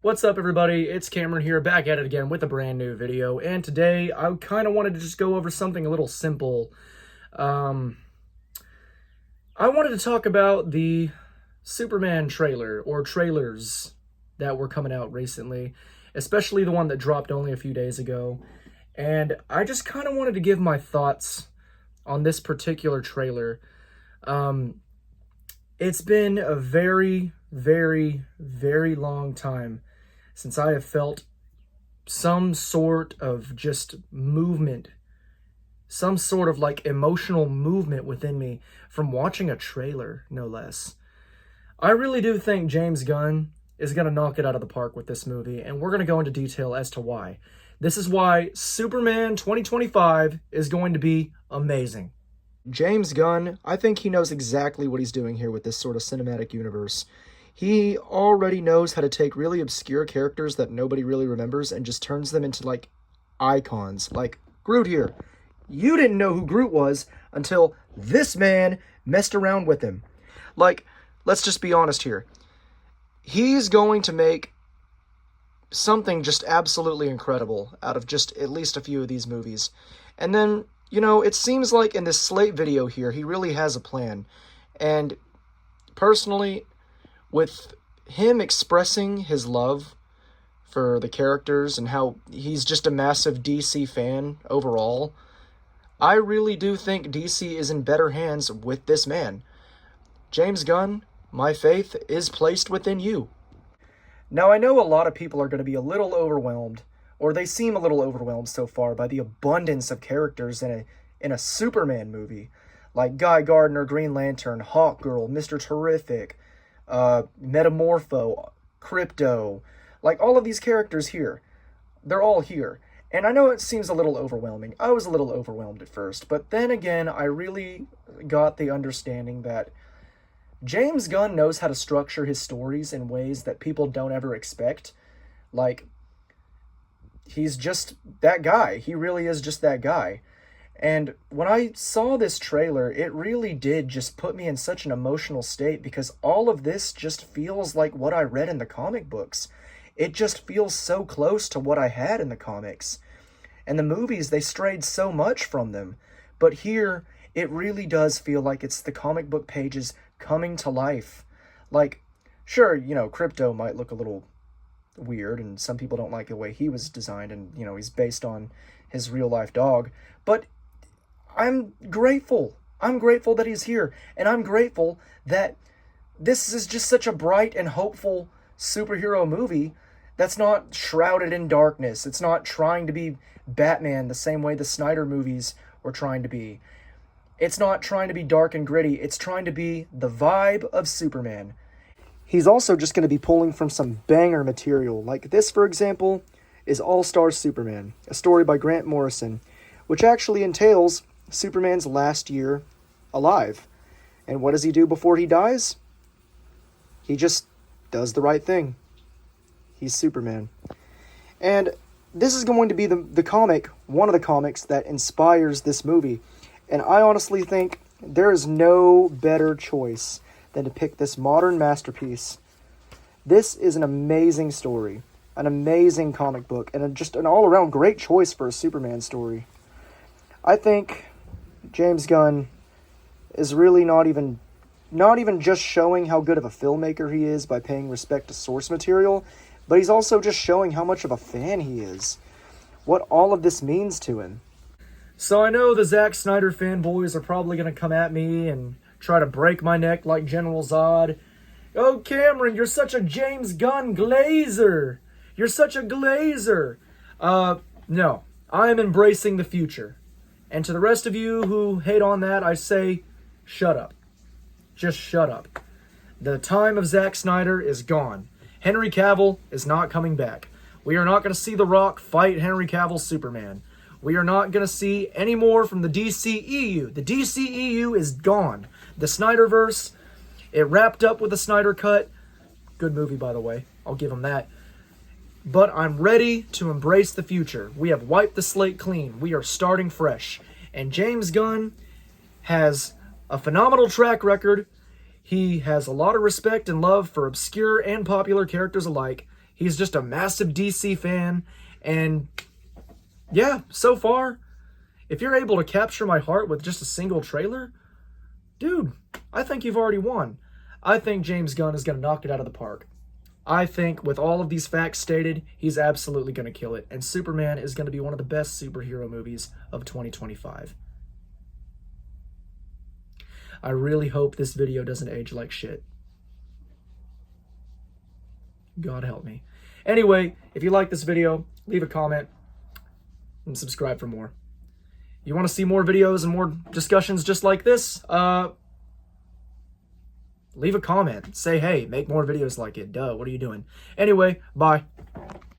What's up, everybody? It's Cameron here, back at it again with a brand new video. And today, I kind of wanted to just go over something a little simple. I wanted to talk about the Superman trailer, or trailers, that were coming out recently, especially the one that dropped only a few days ago. And I just kind of wanted to give my thoughts on this particular trailer. It's been a very, very, very long time since I have felt some sort of just movement, some sort of like emotional movement within me from watching a trailer, no less. I really do think James Gunn is going to knock it out of the park with this movie, and we're going to go into detail as to why. This is why Superman 2025 is going to be amazing. James Gunn, I think he knows exactly what he's doing here with this sort of cinematic universe. He already knows how to take really obscure characters that nobody really remembers and just turns them into, like, icons. Like Groot here. You didn't know who Groot was until this man messed around with him. Like, let's just be honest here. He's going to make something just absolutely incredible out of just at least a few of these movies. And then, you know, it seems like in this Slate video here, he really has a plan. And personally, with him expressing his love for the characters and how he's just a massive DC fan overall, I really do think DC is in better hands with this man. James Gunn, my faith is placed within you. Now, I know a lot of people are going to be a little overwhelmed, or they seem a little overwhelmed so far by the abundance of characters in a Superman movie, like Guy Gardner, Green Lantern, Hawkgirl, Mr. Terrific, Metamorpho, Crypto, like all of these characters here. They're all here. And I know it seems a little overwhelming. I was a little overwhelmed at first, but then again, I really got the understanding that James Gunn knows how to structure his stories in ways that people don't ever expect. Like, he's just that guy. He really is just that guy. And when I saw this trailer, it really did just put me in such an emotional state because all of this just feels like what I read in the comic books. It just feels so close to what I had in the comics. And the movies, they strayed so much from them. But here, it really does feel like it's the comic book pages coming to life. Like, sure, you know, Crypto might look a little weird, and some people don't like the way he was designed, and, you know, he's based on his real-life dog. But I'm grateful. I'm grateful that he's here. And I'm grateful that this is just such a bright and hopeful superhero movie that's not shrouded in darkness. It's not trying to be Batman the same way the Snyder movies were trying to be. It's not trying to be dark and gritty. It's trying to be the vibe of Superman. He's also just going to be pulling from some banger material. Like this, for example, is All-Star Superman, a story by Grant Morrison, which actually entails Superman's last year alive. And what does he do before he dies? He just does the right thing. He's Superman. And this is going to be the comic, one of the comics that inspires this movie. And I honestly think there is no better choice than to pick this modern masterpiece. This is an amazing story, an amazing comic book, and just an all-around great choice for a Superman story. I think James Gunn is really not even just showing how good of a filmmaker he is by paying respect to source material, but he's also just showing how much of a fan he is, what all of this means to him. So I know the Zack Snyder fanboys are probably going to come at me and try to break my neck like General Zod. Oh, Cameron, you're such a James Gunn glazer. You're such a glazer. No, I am embracing the future. And to the rest of you who hate on that, I say, shut up. Just shut up. The time of Zack Snyder is gone. Henry Cavill is not coming back. We are not going to see The Rock fight Henry Cavill's Superman. We are not going to see any more from the DCEU. The DCEU is gone. The Snyderverse, it wrapped up with the Snyder Cut. Good movie, by the way. I'll give him that. But I'm ready to embrace the future. We have wiped the slate clean. We are starting fresh. And James Gunn has a phenomenal track record. He has a lot of respect and love for obscure and popular characters alike. He's just a massive DC fan. And yeah, so far, if you're able to capture my heart with just a single trailer, dude, I think you've already won. I think James Gunn is going to knock it out of the park. I think with all of these facts stated, he's absolutely going to kill it. And Superman is going to be one of the best superhero movies of 2025. I really hope this video doesn't age like shit. God help me. Anyway, if you like this video, leave a comment and subscribe for more. You want to see more videos and more discussions just like this? Leave a comment. Say, hey, make more videos like it. Duh, what are you doing? Anyway, bye.